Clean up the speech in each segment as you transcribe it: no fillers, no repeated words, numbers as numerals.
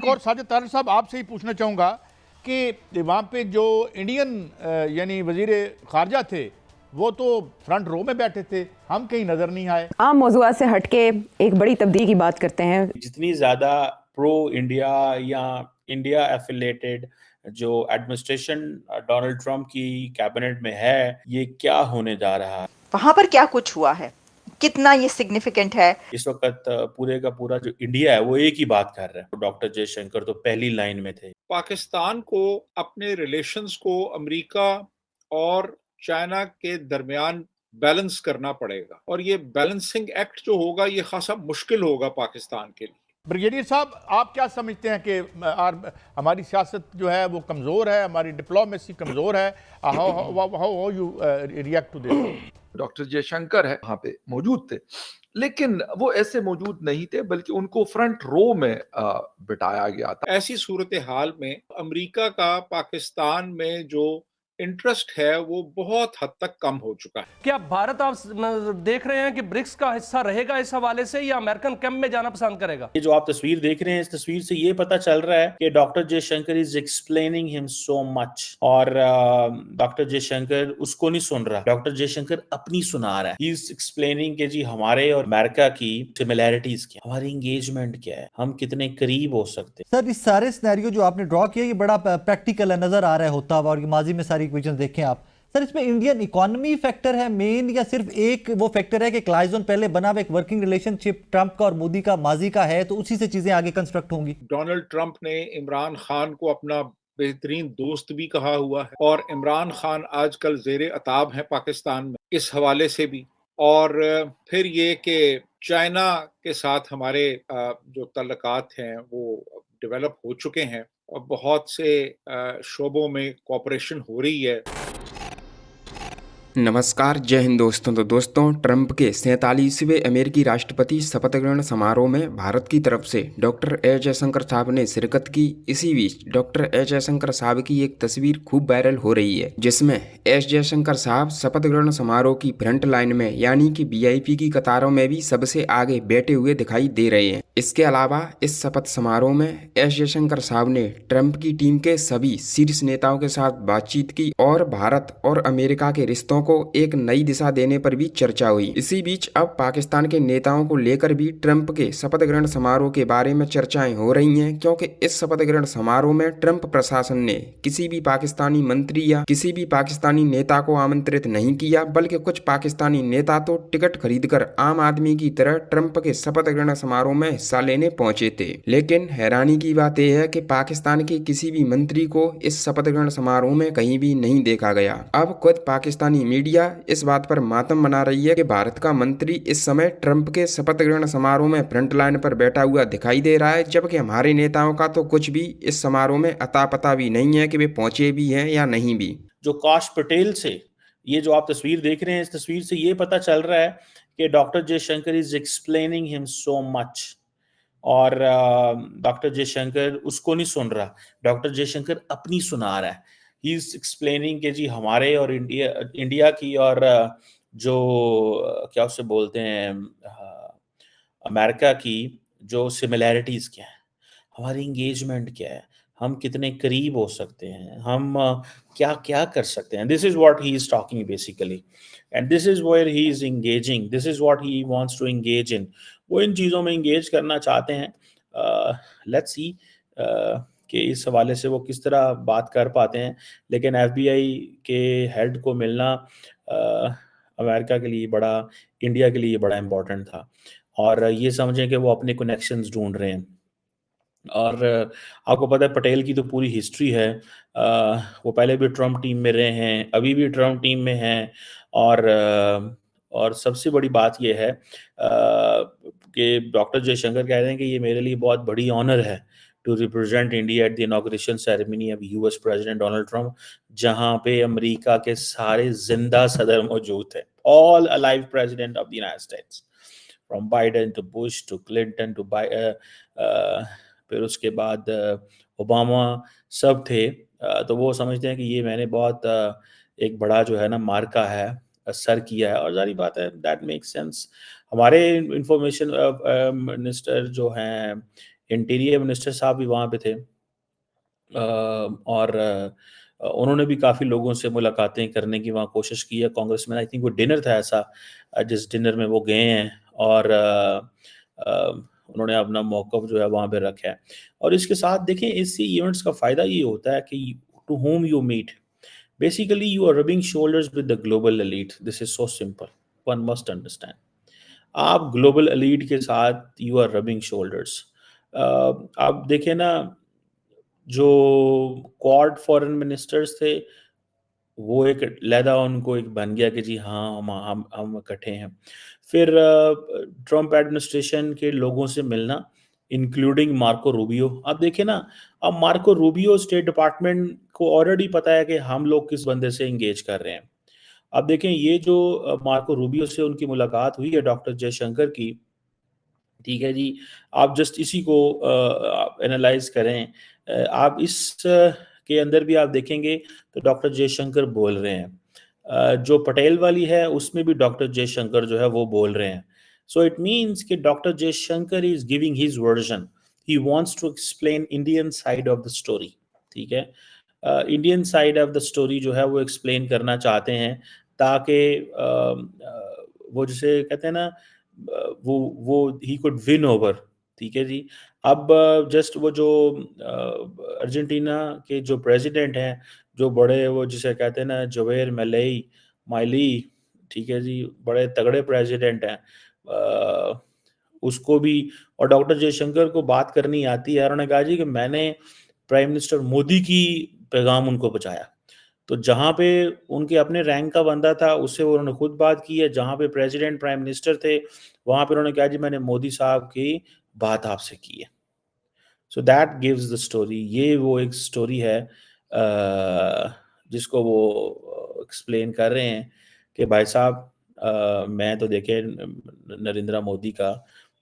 और साजिद तारड़ साहब आपसे ही पूछना चाहूँगा कि वहाँ पे जो इंडियन यानी वजीर खारजा थे वो तो फ्रंट रो में बैठे थे, हम कहीं नजर नहीं आए। आम मौज़ूआत से हटके एक बड़ी तब्दीली की बात करते हैं। जितनी ज्यादा प्रो इंडिया या इंडिया एफिलेटेड जो एडमिनिस्ट्रेशन डोनाल्ड ट्रंप की कैबिनेट में है, ये क्या होने जा रहा है, वहां पर क्या कुछ हुआ है, कितना ये सिग्निफिकेंट है। इस वक्त पूरे का पूरा जो इंडिया है वो एक ही बात कर रहा है। डॉक्टर जयशंकर तो पहली लाइन में थे। पाकिस्तान को अपने रिलेशंस को अमेरिका और चाइना के दरमियान बैलेंस करना पड़ेगा और ये बैलेंसिंग एक्ट जो होगा ये खासा मुश्किल होगा पाकिस्तान के लिए। ब्रिगेडियर साहब, आप क्या समझते हैं कि हमारी सियासत जो है वो कमज़ोर है, हमारी डिप्लोमेसी कमज़ोर है? How you react to this? Doctor Jaishankar है वहां पे मौजूद थे, लेकिन वो ऐसे मौजूद नहीं थे, बल्कि उनको फ्रंट रो में बिठाया गया था। ऐसी सूरत हाल में अमेरिका का पाकिस्तान में जो इंटरेस्ट है वो बहुत हद तक कम हो चुका है। क्या भारत आप देख रहे हैं कि ब्रिक्स का हिस्सा रहेगा इस हवाले से या अमेरिकन कैंप में जाना पसंद करेगा? ये जो आप तस्वीर देख रहे हैं, इस तस्वीर से ये पता चल रहा है कि doctor Jaishankar is explaining him so much, और डॉक्टर जयशंकर उसको नहीं सुन रहा, डॉक्टर जयशंकर अपनी सुना रहा है। ही इज एक्सप्लेनिंग कि जी हमारे और अमेरिका की सिमिलैरिटीज क्या, हमारी एंगेजमेंट क्या है, हम कितने करीब हो सकते हैं। सर, इस सारे सिनेरियो जो आपने ड्रॉ किया ये बड़ा प्रैक्टिकल नजर आ रहा है होता हुआ, और माजी में सारी इक्वेशन देखें आप। सर, इसमें इंडियन इकोनॉमी फैक्टर है मेन, या सिर्फ एक वो फैक्टर है कि क्लाइजन पहले बना हुआ एक वर्किंग रिलेशनशिप ट्रंप का और मोदी का माजी का है, तो उसी से चीजें आगे कंस्ट्रक्ट होंगी? डोनाल्ड ट्रंप ने इमरान खान को अपना बेहतरीन दोस्त भी कहा हुआ है और इमरान खान आजकल जेर अताब है पाकिस्तान में, इस हवाले से भी। और फिर ये कि चाइना के साथ हमारे जो तल्लकात हैं वो डेवलप हो चुके हैं और बहुत से शोबों में कोऑपरेशन हो रही है। नमस्कार, जय हिंद दोस्तों। तो दोस्तों, ट्रंप के 47वें अमेरिकी राष्ट्रपति शपथ ग्रहण समारोह में भारत की तरफ से डॉक्टर एस जयशंकर साहब ने शिरकत की। इसी बीच डॉक्टर एस जयशंकर साहब की एक तस्वीर खूब वायरल हो रही है, जिसमें एस जयशंकर साहब शपथ ग्रहण समारोह की फ्रंट लाइन में यानी कि वीआईपी की कतारों में भी सबसे आगे बैठे हुए दिखाई दे रहे हैं। इसके अलावा इस शपथ समारोह में एस जयशंकर साहब ने ट्रंप की टीम के सभी शीर्ष नेताओं के साथ बातचीत की और भारत और अमेरिका के रिश्तों को एक नई दिशा देने पर भी चर्चा हुई। इसी बीच अब पाकिस्तान के नेताओं को लेकर भी ट्रंप के शपथ ग्रहण समारोह के बारे में चर्चाएं हो रही हैं, क्योंकि इस शपथ ग्रहण समारोह में ट्रंप प्रशासन ने किसी भी पाकिस्तानी मंत्री या किसी भी पाकिस्तानी नेता को आमंत्रित नहीं किया, बल्कि कुछ पाकिस्तानी नेता तो टिकट खरीदकर आम आदमी की तरह ट्रंप के शपथ ग्रहण समारोह में हिस्सा लेने पहुंचे थे। लेकिन हैरानी की बात यह है कि पाकिस्तान के किसी भी मंत्री को इस शपथ ग्रहण समारोह में कहीं भी नहीं देखा गया। अब खुद पाकिस्तानी मीडिया इस बात पर मातम मना रही है कि भारत का मंत्री इस समय ट्रंप के शपथ ग्रहण समारोह में फ्रंट लाइन पर बैठा हुआ दिखाई दे रहा है, जबकि हमारे नेताओं का तो कुछ भी इस समारोह में अता पता भी नहीं है कि वे पहुंचे भी हैं या नहीं भी। जो काश पटेल से ये जो आप तस्वीर देख रहे हैं, इस तस्वीर से ये पता चल रहा है कि doctor Jaishankar is explaining him so much, और डॉक्टर जयशंकर उसको नहीं सुन रहा, डॉक्टर जयशंकर अपनी सुना रहा है। ही इज एक्सप्लेनिंग कि जी हमारे और इंडिया की और जो क्या उसे बोलते हैं अमेरिका की जो सिमिलैरिटीज क्या है, हमारी एंगेजमेंट क्या है, हम कितने करीब हो सकते हैं, हम क्या क्या कर सकते हैं। This is what he is talking basically, and this is where he is engaging, this is what he wants to engage in. वो इन चीज़ों में एंगेज करना चाहते हैं। लेट्स सी कि इस हवाले से वो किस तरह बात कर पाते हैं। लेकिन एफबीआई के हेड को मिलना अमेरिका के लिए बड़ा, इंडिया के लिए बड़ा इम्पोर्टेंट था, और ये समझें कि वो अपने कनेक्शंस ढूंढ रहे हैं। और आपको पता है पटेल की तो पूरी हिस्ट्री है। वो पहले भी ट्रम्प टीम में रहे हैं, अभी भी ट्रम्प टीम में हैं, और सबसे बड़ी बात ये है कि डॉक्टर जयशंकर कह रहे हैं कि ये मेरे लिए बहुत बड़ी ऑनर है to represent India at the inauguration ceremony of US president Donald Trump, जहां पे अमेरिका के सारे जिंदा सदर मौजूद थे, all alive president of the United States, from Biden to Bush to Clinton to फिर उसके बाद ओबामा, सब थे। तो वो समझते हैं कि ये मैंने बहुत एक बड़ा जो है ना मार्का है सर किया है, और जारी बात है दैट मेक्स सेंस। हमारे इंफॉर्मेशन मिनिस्टर जो हैं इंटीरियर मिनिस्टर साहब भी वहाँ पे थे। और उन्होंने भी काफ़ी लोगों से मुलाकातें करने की वहाँ कोशिश की है कांग्रेस में। आई थिंक वो डिनर था ऐसा, जिस डिनर में वो गए हैं और उन्होंने अपना मौक़िफ़ जो है वहाँ पे रखा है। और इसके साथ देखें, इससे इवेंट्स का फ़ायदा ये होता है कि to whom you meet, basically you are rubbing shoulders with the global elite. This is so simple, one must understand. आप ग्लोबल एलीट के साथ यू आर रबिंग शोल्डर्स। आप देखें ना, जो क्वाड फॉरेन मिनिस्टर्स थे, वो एक लहदा उनको एक बन गया कि जी हाँ, हम इकट्ठे हैं। फिर ट्रम्प एडमिनिस्ट्रेशन के लोगों से मिलना, इंक्लूडिंग मार्को रूबियो। आप देखिए ना, अब मार्को रूबियो स्टेट डिपार्टमेंट को ऑलरेडी पता है कि हम लोग किस बंदे से इंगेज कर रहे हैं। अब देखें, ये जो मार्को रूबियो से उनकी मुलाकात हुई है डॉक्टर जयशंकर की, ठीक है जी, आप जस्ट इसी को एनालाइज करें। आप इस के अंदर भी आप देखेंगे तो डॉक्टर जयशंकर बोल रहे हैं। जो पटेल वाली है उसमें भी डॉक्टर जयशंकर जो है वो बोल रहे हैं। सो इट मीन्स कि doctor Jaishankar is giving his version, he wants to explain Indian side of the story. ठीक है, Indian side of the story जो है वो एक्सप्लेन करना चाहते हैं, ताकि वो जिसे कहते हैं ना, वो ही कुड विन ओवर। ठीक है जी। अब जस्ट वो जो अर्जेंटीना के जो प्रेसिडेंट हैं, जो बड़े वो जिसे कहते हैं ना जवेर माइली, ठीक है जी, बड़े तगड़े प्रेसिडेंट हैं। उसको भी और डॉक्टर जयशंकर को बात करनी आती है। उन्होंने कहा जी कि मैंने प्राइम मिनिस्टर मोदी की पैगाम उनको पहुंचाया। तो जहाँ पे उनके अपने रैंक का बंदा था उससे उन्होंने खुद बात की है, जहाँ पे प्रेसिडेंट प्राइम मिनिस्टर थे वहाँ पे उन्होंने कहा जी मैंने मोदी साहब की बात आपसे की है। So that gives the story. ये वो एक स्टोरी है जिसको वो एक्सप्लेन कर रहे हैं कि भाई साहब, मैं तो देखे नरेंद्र मोदी का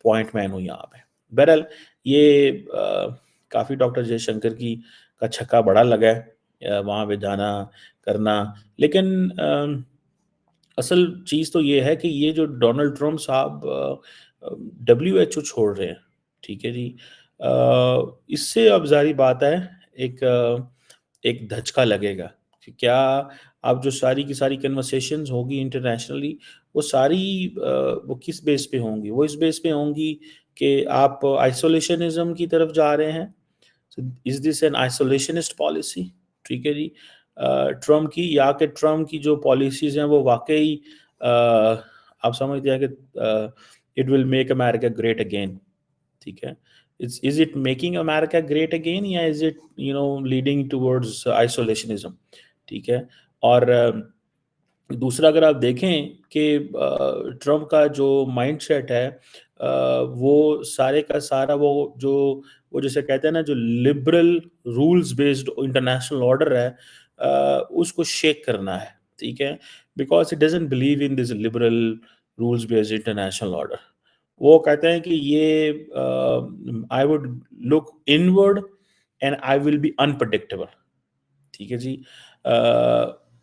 पॉइंट मैन हूँ यहाँ पे। बहरहाल ये काफ़ी डॉक्टर जयशंकर की का छक्का बड़ा लगा है वहाँ पे जाना करना। लेकिन असल चीज़ तो ये है कि ये जो डोनाल्ड ट्रम्प साहब WHO छोड़ रहे हैं, ठीक है जी, इससे अब जारी बात है एक धचका लगेगा कि क्या अब जो सारी की सारी कन्वर्सेशंस होगी इंटरनेशनली, वो सारी वो किस बेस पे होंगी? वो इस बेस पे होंगी कि आप आइसोलेशनिज्म की तरफ जा रहे हैं। Is this an isolationist policy? ठीक है जी, ट्रम्प की, या कि ट्रम्प की जो पॉलिसीज हैं वो वाकई आप समझते हैं कि it will make America great again. ठीक है, is it making America great again, या इज इट लीडिंग टुवर्ड्स आइसोलेशनिज्म? ठीक है। और दूसरा अगर आप देखें कि ट्रम्प का जो माइंडसेट है, वो सारे का सारा वो जैसे कहते हैं ना, जो liberal rules based international order है, उसको शेक करना है। ठीक है, because it doesn't believe in this liberal rules based international order. वो कहते हैं कि ये I would look inward and I will be unpredictable. ठीक है जी,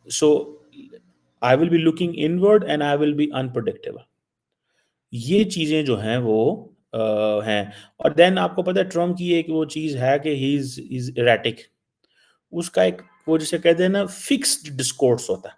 so I will be looking inward and I will be unpredictable. ये चीजें जो हैं वो हैं। और देन आपको पता है ट्रम्प की एक वो चीज है कि ही इज इरेटिक। उसका एक वो जिसे कहते हैं ना फिक्स्ड डिस्कोर्स होता है।